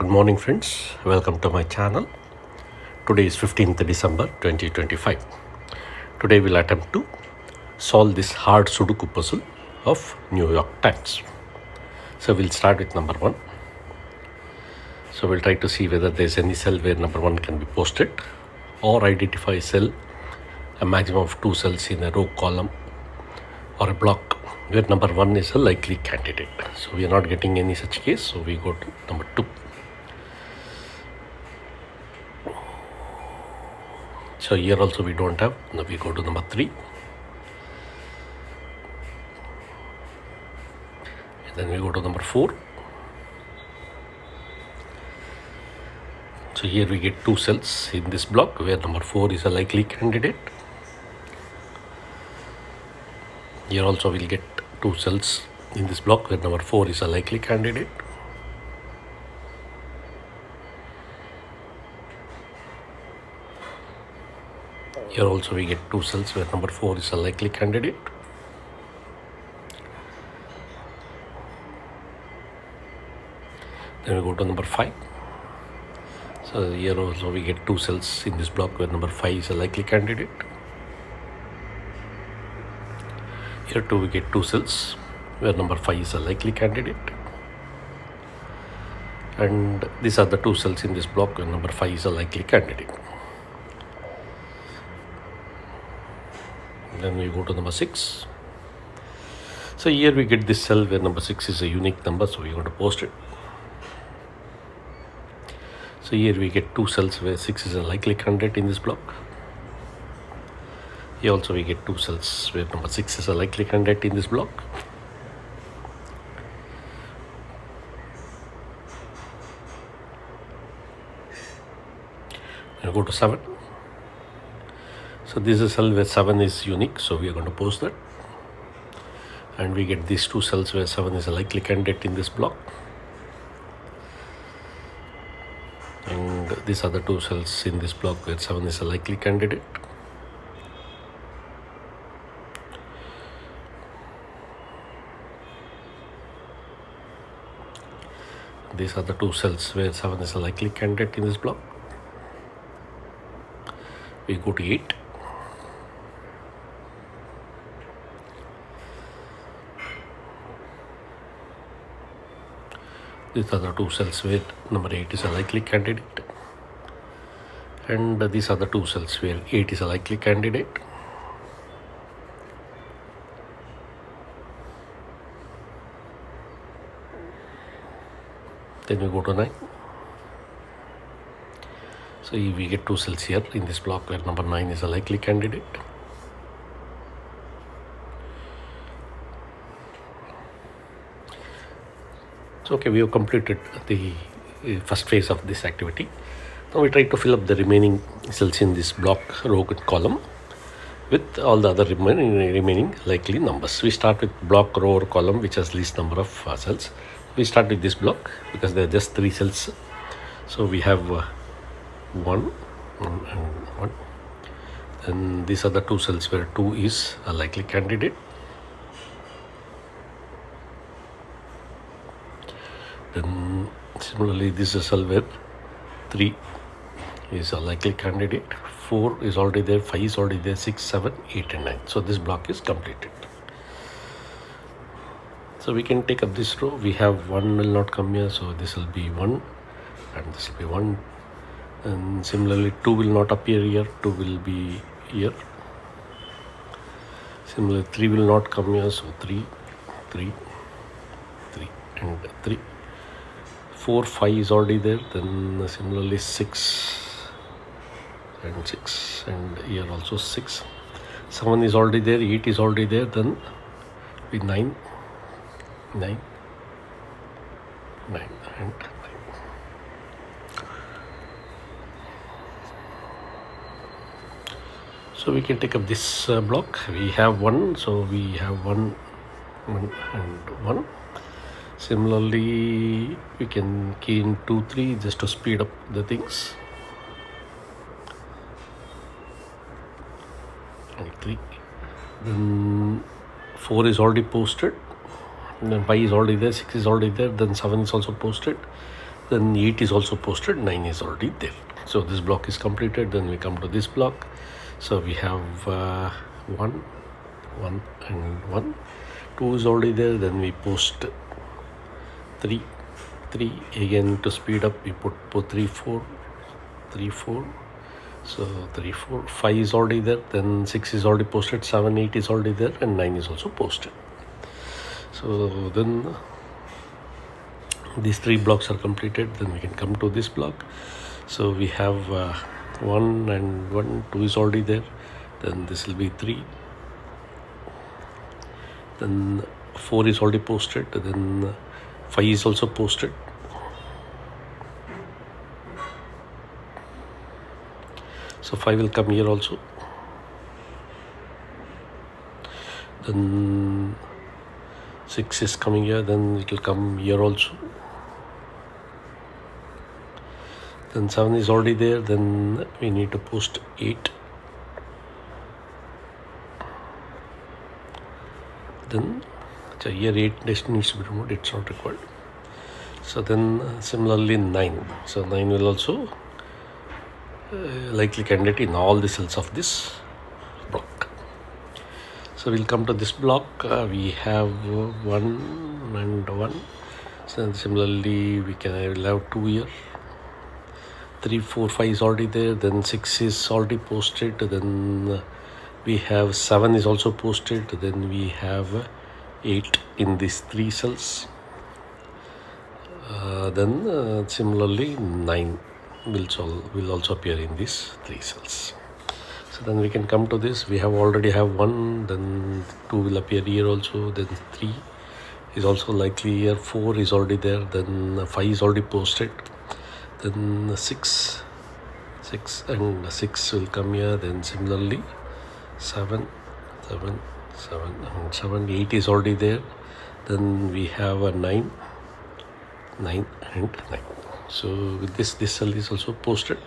morning friends, welcome to my channel. Today is 15th December 2025. Today we'll attempt to solve this hard Sudoku puzzle of New York Times. So we'll start with number 1. So we'll try to see whether there's any cell where number 1 can be posted, or identify a cell, a maximum of 2 cells in a row, column or a block where number 1 is a likely candidate. So we are not getting any such case, so we go to number 2. So here also we don't have. Now we go to number 3. And then we go to number 4. So here we get 2 cells in this block where number 4 is a likely candidate. Here also we'll get 2 cells in this block where number 4 is a likely candidate. Here also we get 2 cells where number 4 is a likely candidate. Then we go to number 5. So here also we get 2 cells in this block where number 5 is a likely candidate. Here too we get 2 cells where number 5 is a likely candidate. And these are the 2 cells in this block where number 5 is a likely candidate. Then we go to number 6. So here we get this cell where number 6 is a unique number, so we're going to post it. So here we get 2 cells where 6 is a likely candidate in this block. Here also we get 2 cells where number 6 is a likely candidate in this block. Now go to 7. So this is a cell where 7 is unique, so we are going to post that. And we get these 2 cells where 7 is a likely candidate in this block. And these are the 2 cells in this block where 7 is a likely candidate. These are the 2 cells where 7 is a likely candidate in this block. We go to 8. These are the 2 cells where number 8 is a likely candidate. And these are the 2 cells where 8 is a likely candidate. Then we go to 9. So we get 2 cells here in this block where number 9 is a likely candidate. So okay, we have completed the first phase of this activity. Now we try to fill up the remaining cells in this block, row and column with all the other remaining likely numbers. We start with block, row or column which has least number of cells. We start with this block because there are just 3 cells. So we have 1 and 1. Then these are the 2 cells where 2 is a likely candidate. Then similarly this is a cell where 3 is a likely candidate, 4 is already there, 5 is already there, 6, 7, 8 and 9. So this block is completed. So we can take up this row. We have 1 will not come here, so this will be 1 and this will be 1. And similarly 2 will not appear here, 2 will be here. Similarly 3 will not come here, so 3, 3, 3 and 3. 4, 5 is already there, then similarly 6 and 6 and here also 6. 7 is already there, 8 is already there, then with 9, 9, 9 and 9. So we can take up this block. We have 1, so we have 1 and 1. Similarly, we can key in 2, 3 just to speed up the things. And 3. Then 4 is already posted. Then 5 is already there, 6 is already there, then 7 is also posted. then 8 is also posted, 9 is already there. So this block is completed. Then we come to this block. So we have 1 and 1, 2 is already there. Then we post 3 again. To speed up, we put 3 4 3 4. So 3 4 5 is already there. Then 6 is already posted, 7 8 is already there, and 9 is also posted. So then these 3 blocks are completed. Then we can come to this block. So we have 1 and 1, 2 is already there. Then this will be 3. Then 4 is already posted. Then 5 is also posted. So 5 will come here also. Then 6 is coming here. Then it will come here also. Then 7 is already there. Then we need to post 8. Then here 8 needs to be removed. It's not required. So then similarly 9. So 9 will also likely candidate in all the cells of this block. So we'll come to this block. We have 1 and 1. So similarly we will have 2 here. 3 4 5 is already there. Then 6 is already posted. Then we have 7 is also posted. Then we have 8 in these 3 cells. Then similarly 9 will also appear in these 3 cells. So then we can come to this. We already have 1. Then 2 will appear here also. Then 3 is also likely here. 4 is already there. Then 5 is already posted. Then 6 and 6 will come here. Then similarly 7 and 7, 8 is already there. Then we have a 9 and 9. So with this cell is also posted.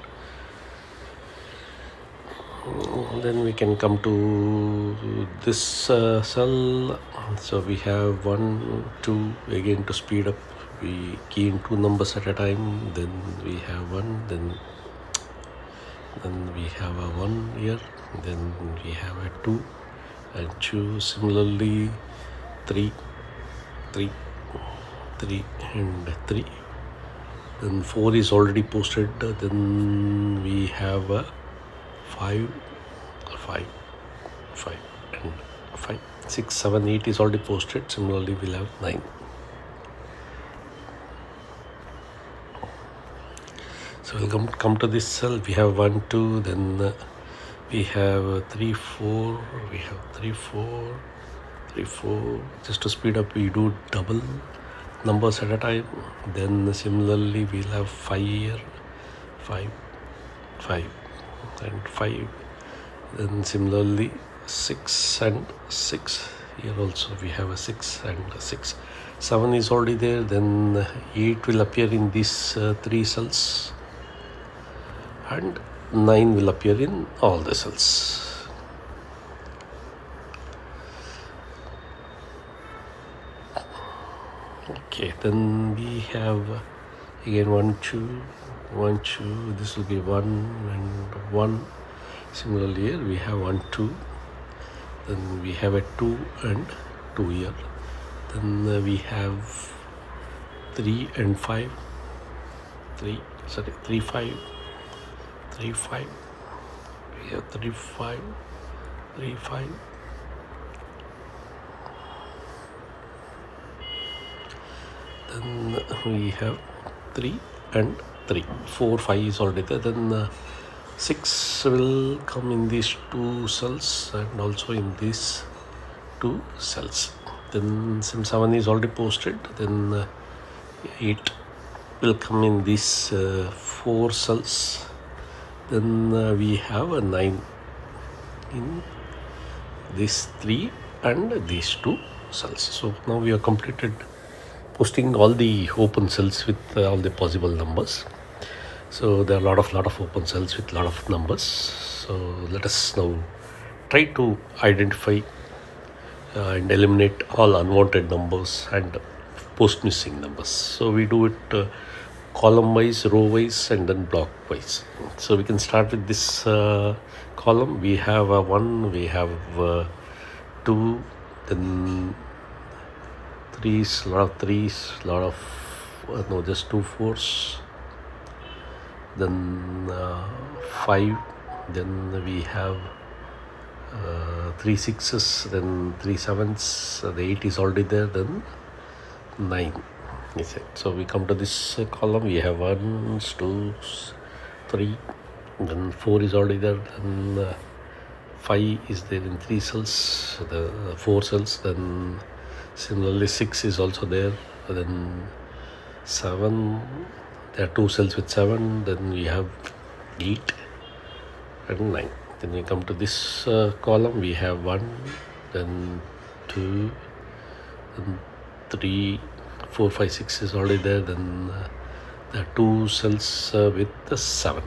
Then we can come to this cell. So we have 1 2. Again, to speed up, we key in 2 numbers at a time. Then we have 1. Then we have a 1 here. Then we have a 2 and 2. Similarly 3 and 3. Then 4 is already posted. Then we have a 5 and 5. 6 7 8 is already posted. Similarly we'll have 9. So we'll come to this cell. We have 1 2. Then we have 3 4. We have 3 4 3 4. Just to speed up, we do double numbers at a time. Then similarly we'll have 5 here, 5 and 5. Then similarly 6 and 6. Here also we have a 6 and a 6. 7 is already there. Then 8 will appear in these 3 cells, and 9 will appear in all the cells. Okay, then we have again 1 2. This will be 1 and 1. Similarly here we have 1 2. Then we have a 2 and 2 here. Then we have 3 and 5. 3 5. We have 3 5. Then we have 3 and 3. 4 5 is already there. Then 6 will come in these 2 cells and also in these 2 cells. Then 7 is already posted. Then 8 will come in these 4 cells. Then we have a 9 in these 3 and these 2 cells. So now we have completed posting all the open cells with all the possible numbers. So there are a lot of open cells with a lot of numbers. So let us now try to identify and eliminate all unwanted numbers and post missing numbers. So we do it column wise, row wise, and then block wise. So we can start with this column. We have a 1, we have 2, then 3s, lot of 3s, lot of no, just 2 4s, then 5, then we have 3 6s, then 3 7s, the 8 is already there, then 9 is it. So we come to this column, we have 1s, 2s, 3, then 4 is already there, then 5 is there in 3 cells, the 4 cells, then similarly 6 is also there, then 7, there are 2 cells with 7, then we have 8 and 9. Then we come to this column, we have 1, then 2, then 3, 4, 5, 6 is already there, then there are 2 cells with the 7.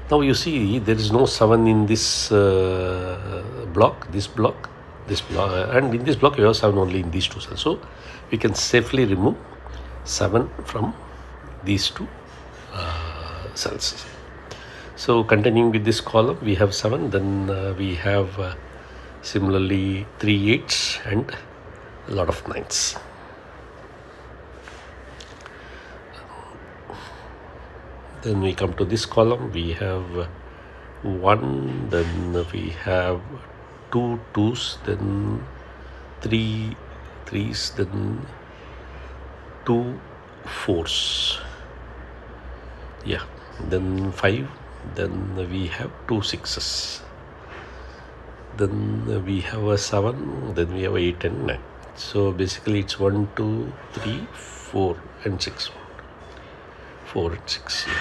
Now you see there is no 7 in this block, and in this block we have 7 only in these 2 cells. So we can safely remove 7 from these 2 cells. So continuing with this column, we have 7, then we have similarly 3 8s and a lot of 9s. Then we come to this column, we have 1, then we have 2 2s, then 3 3s, then 2 4s. Yeah, then 5, then we have 2 6s, then we have a 7, then we have 8 and 9. So basically it's 1 2 3 4 and 6, 4 and 6. Yeah.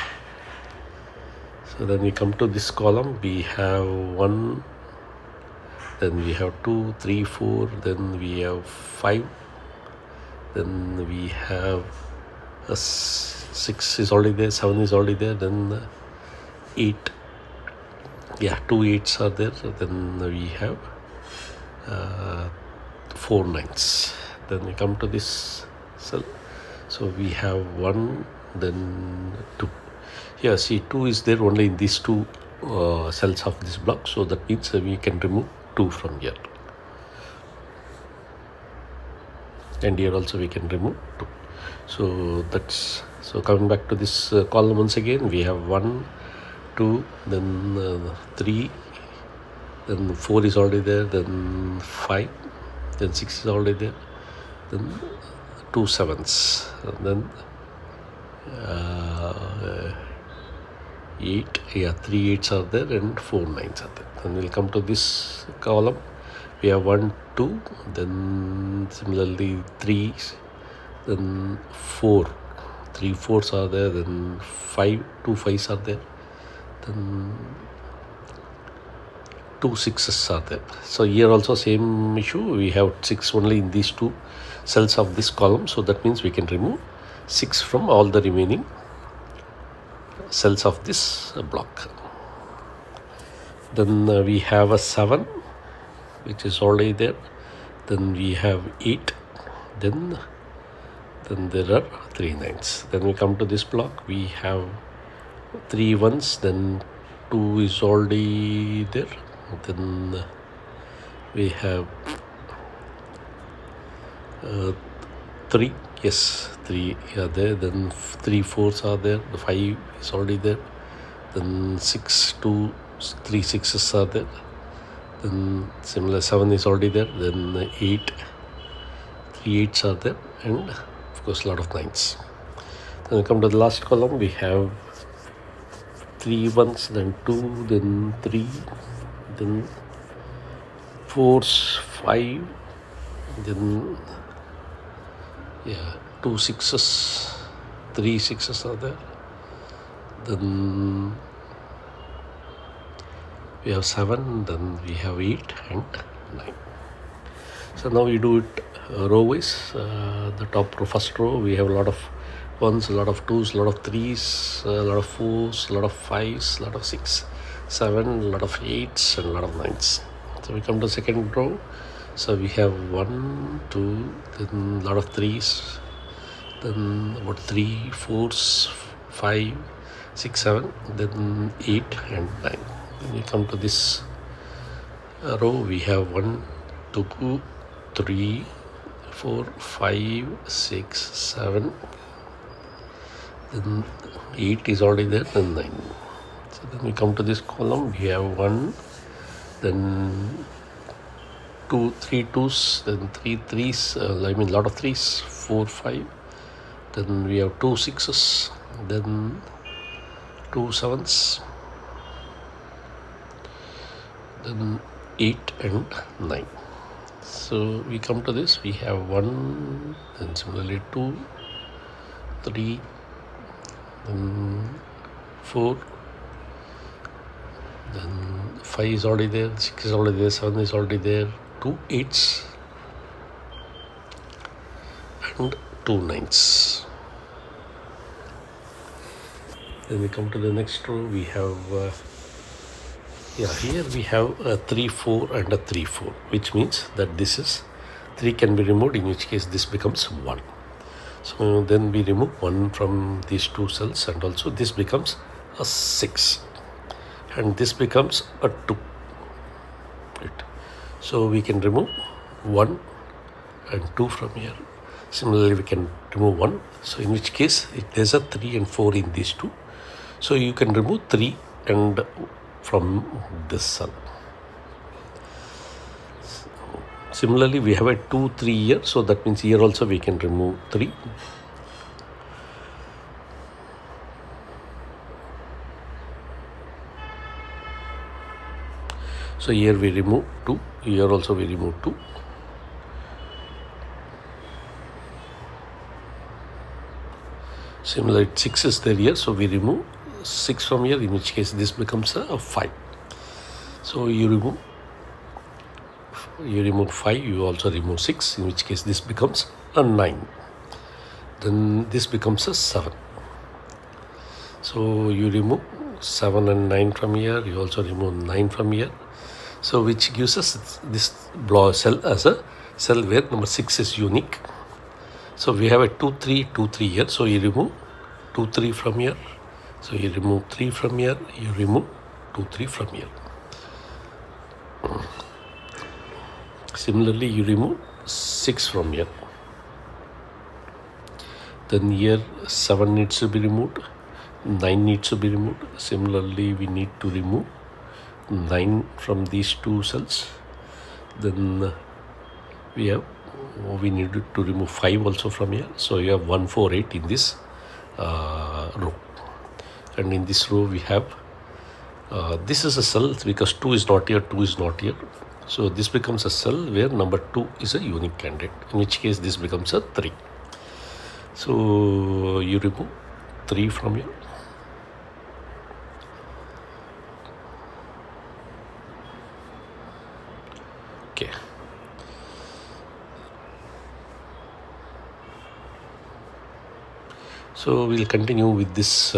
So then we come to this column, we have 1, then we have 2 3 4, then we have 5, then we have a 6 is already there, 7 is already there, then 8, yeah, 2 8s are there, then we have 4 9s. Then we come to this cell, so we have 1, then 2. Here see 2 is there only in these 2 cells of this block, so that means we can remove 2 from here, and here also we can remove 2. So that's, so coming back to this column once again, we have 1 2, then 3, then 4 is already there, then 5, then 6 is already there, then 2 7s, and then 8, yeah, 3 8s are there and 4 9s are there. Then we'll come to this column, we have 1 2, then similarly 3, then 4, 3 4s are there, then 5, 2 5s are there, then 2 6s are there. So here also same issue, we have 6 only in these 2 cells of this column, so that means we can remove 6 from all the remaining cells of this block. Then we have a 7 which is already there, then we have 8, then there are 3 9s. Then we come to this block, we have 3 1s, then 2 is already there, then we have 3, yes, 3 are there, then 3 4s are there, the 5 is already there, then 6 2 3 6s are there, then similar 7 is already there, then 8 3 8s are there, and of course a lot of 9s. Then we come to the last column, we have 3 1s, then 2, then 3, then 4s 5, then 2 6s, 3 6s are there, then we have 7, then we have 8 and 9. So now we do it row wise. The top row, first row, we have a lot of 1s, a lot of 2s, a lot of 3s, a lot of 4s, a lot of 5s, a lot of 6, 7, a lot of 8s, and a lot of 9s. So we come to second row. So we have 1 2, then a lot of 3s, then about 3 4 5 6 7, then 8 and 9. When we come to this row, we have 1 2 3 4 5 6 7, then 8 is already there, then 9. So then we come to this column, we have 1, then 2 3 twos, then 3 threes, I mean lot of threes, 4 5, then we have 2 sixes, then 2 sevens, then 8 and 9. So we come to this, we have 1, then similarly 2 3, then 4, then 5 is already there, 6 is already there, 7 is already there, 2 8s and 2 9s. Then we come to the next row, we have here we have a 3 4 and a 3 4, which means that this is 3 can be removed, in which case this becomes 1. So then we remove 1 from these two cells, and also this becomes a 6, and this becomes a 2. Right. So we can remove 1 and 2 from here. Similarly, we can remove 1. So in which case there's a 3 and 4 in these two. So you can remove 3 and from this cell. Similarly, we have a 2 3 here, so that means here also we can remove 3. So here we remove 2, here also we remove 2. Similarly, 6 is there here, so we remove 6 from here, in which case this becomes a 5. So you remove 5, you also remove 6, in which case this becomes a 9. Then this becomes a 7. So you remove 7 and 9 from here, you also remove 9 from here. So which gives us this cell as a cell where number 6 is unique. So we have a 2 3 2 3 here, so you remove 2 3 from here. So you remove 3 from here, you remove 2 3 from here. Similarly, you remove 6 from here. Then here 7 needs to be removed, 9 needs to be removed. Similarly, we need to remove 9 from these two cells. Then we need to remove 5 also from here. So you have 1 4 8 in this row. And in this row we have this is a cell because 2 is not here, 2 is not here. So this becomes a cell where number 2 is a unique candidate, in which case this becomes a 3. So you remove 3 from here. Okay. So we'll continue with this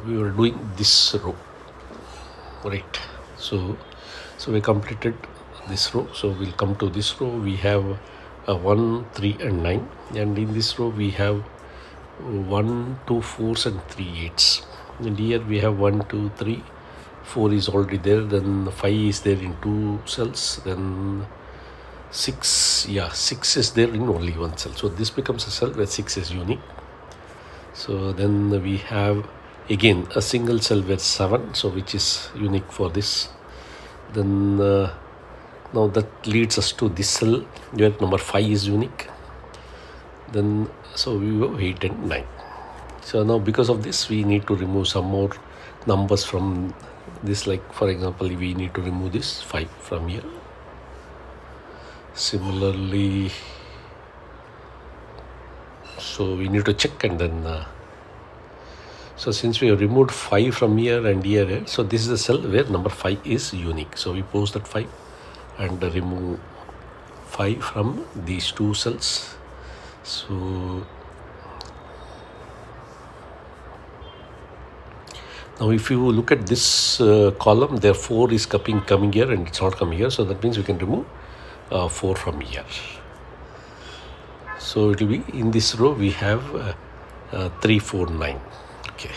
we were doing this row, right? So we completed this row. So we'll come to this row. We have 1 3 and 9, and in this row we have 1 2 4s and 3 8s. And here we have 1 2 3 4 is already there, then 5 is there in 2 cells, then 6 is there in only 1 cell. So this becomes a cell where 6 is unique. So then we have again a single cell where 7, so which is unique for this. Then now that leads us to this cell where number 5 is unique. Then so we have 8 and 9. So now because of this we need to remove some more numbers from this, like for example we need to remove this 5 from here. Similarly, so we need to check, and then so since we have removed 5 from here and here, so this is the cell where number 5 is unique. So we pose that 5 and remove 5 from these two cells. So now if you look at this column, there 4 is coming here and it's not coming here. So that means we can remove 4 from here. So it will be in this row we have 3, 4, 9. Okay.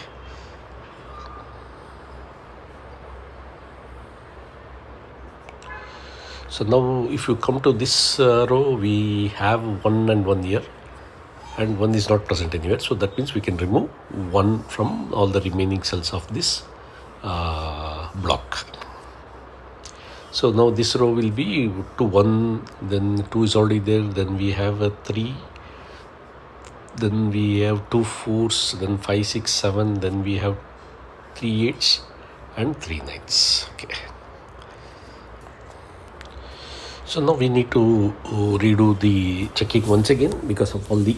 So now if you come to this row, we have 1 and 1 here, and 1 is not present anywhere. So that means we can remove 1 from all the remaining cells of this block. So now this row will be 2, 1, then 2 is already there, then we have a 3, then we have 2 4s, then 5 6 7, then we have 3 8s and 3 9s. Okay. So now we need to redo the checking once again because of all the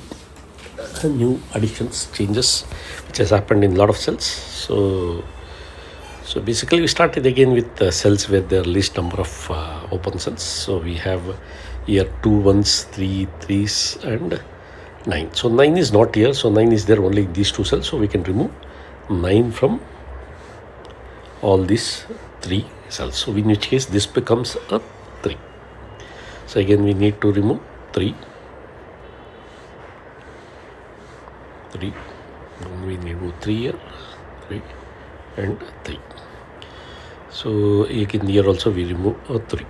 new additions, changes which has happened in a lot of cells. So basically we started again with cells where there are least number of open cells. So we have here 2 1s, 3 3s and 9. So 9 is not here. So 9 is there only in these 2 cells. So we can remove 9 from all these 3 cells. So in which case this becomes a 3. So again we need to remove 3. Then we remove 3 here, 3 and 3. So again here also we remove a 3.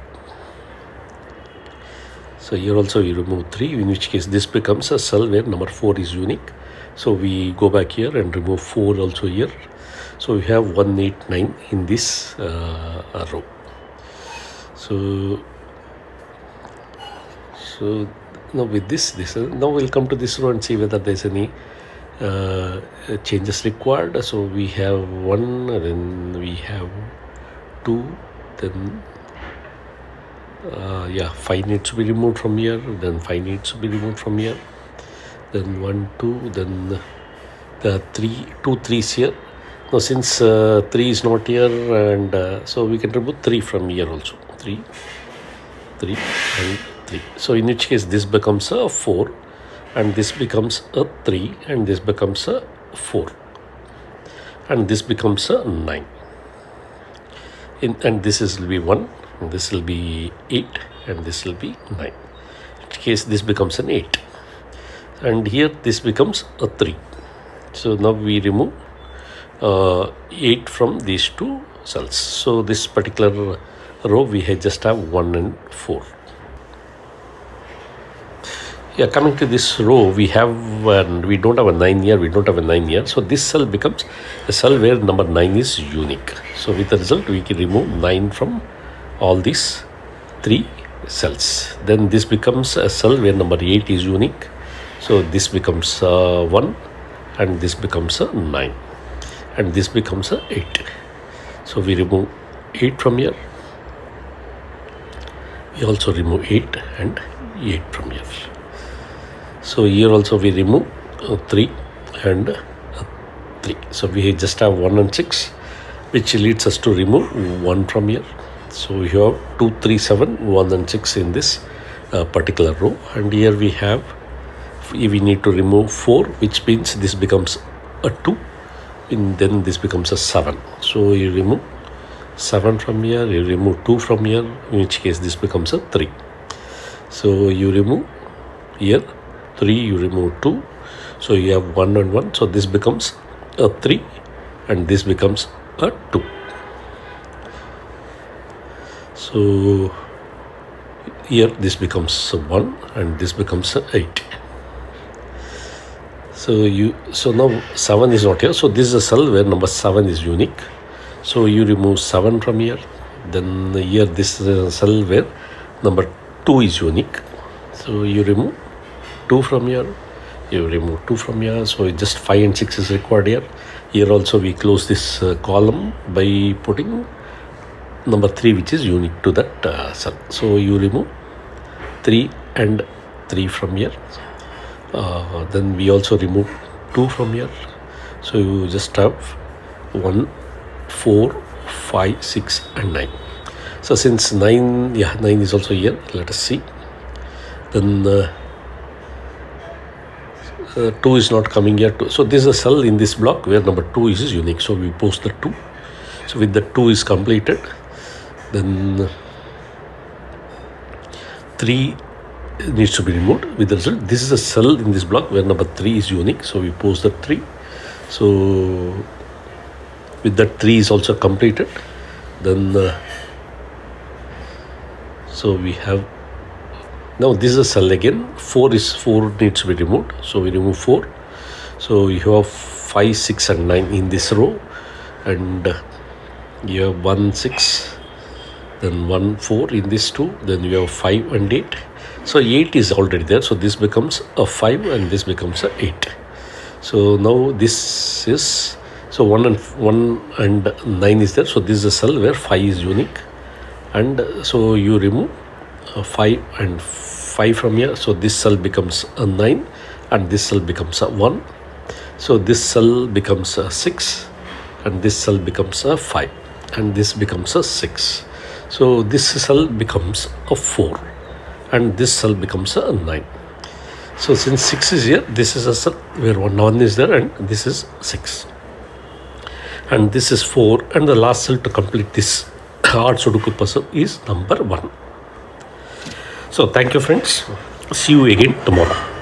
So here also we remove 3, in which case this becomes a cell where number 4 is unique. So we go back here and remove 4 also here. So we have 1 8 9 in this row. So now with this now we'll come to this row and see whether there's any changes required. So we have 1, then we have 2, then 5 needs to be removed from here, then 5 needs to be removed from here, then 1 2, then the 2 3s here. Now since 3 is not here, and so we can remove 3 from here also, 3 and 3. So in which case this becomes a 4, and this becomes a 3, and this becomes a 4, and this becomes a 9. And this will be 1, and this will be 8, and this will be 9. In which case this becomes an 8, and here this becomes a 3. So now we remove 8 from these 2 cells. So this particular row we just have 1 and 4. Yeah, coming to this row, we don't have a 9 here, we don't have a 9 here. So this cell becomes a cell where number 9 is unique. So with the result, we can remove 9 from all these 3 cells. Then this becomes a cell where number 8 is unique. So this becomes 1, and this becomes a 9, and this becomes a 8. So we remove 8 from here. We also remove 8 and 8 from here. So here also we remove 3 and 3. So we just have 1 and 6, which leads us to remove 1 from here. So we have 2 3 7, 1 and 6 in this particular row, and here we need to remove 4, which means this becomes a 2, and then this becomes a 7. So you remove 7 from here, you remove 2 from here, in which case this becomes a 3. So you remove here 3, you remove 2, so you have 1 and 1. So this becomes a 3, and this becomes a 2. So here this becomes 1, and this becomes 8. So now 7 is not here. So this is a cell where number 7 is unique. So you remove 7 from here. Then here this is a cell where number 2 is unique. So you remove 2 from here. You remove 2 from here. So just 5 and 6 is required here. Here also we close this column by putting number 3, which is unique to that cell. So you remove 3 and 3 from here. Then we also remove 2 from here. So you just have 1, 4, 5, 6 and 9. So since 9 is also here, let us see. Then 2 is not coming here. So this is a cell in this block where number 2 is unique. So we post the 2. So with the 2 is completed, then 3 needs to be removed. With the result, this is a cell in this block where number 3 is unique, so we pose the 3. So with that 3 is also completed, then so we have, now this is a cell again. 4 needs to be removed, so we remove 4. So you have 5, 6 and 9 in this row, and you have 1, 6, then 1, 4 in this 2, then you have 5 and 8. So 8 is already there, so this becomes a 5 and this becomes a 8. So now this is, so 1 and 9 is there, so this is a cell where 5 is unique, and so you remove 5 and 5 from here, so this cell becomes a 9 and this cell becomes a 1. So this cell becomes a 6 and this cell becomes a 5 and this becomes a 6. So this cell becomes a 4 and this cell becomes a 9. So since 6 is here, this is a cell where 1 is there, and this is 6. And this is 4, and the last cell to complete this hard Sudoku puzzle is number 1. So thank you friends. See you again tomorrow.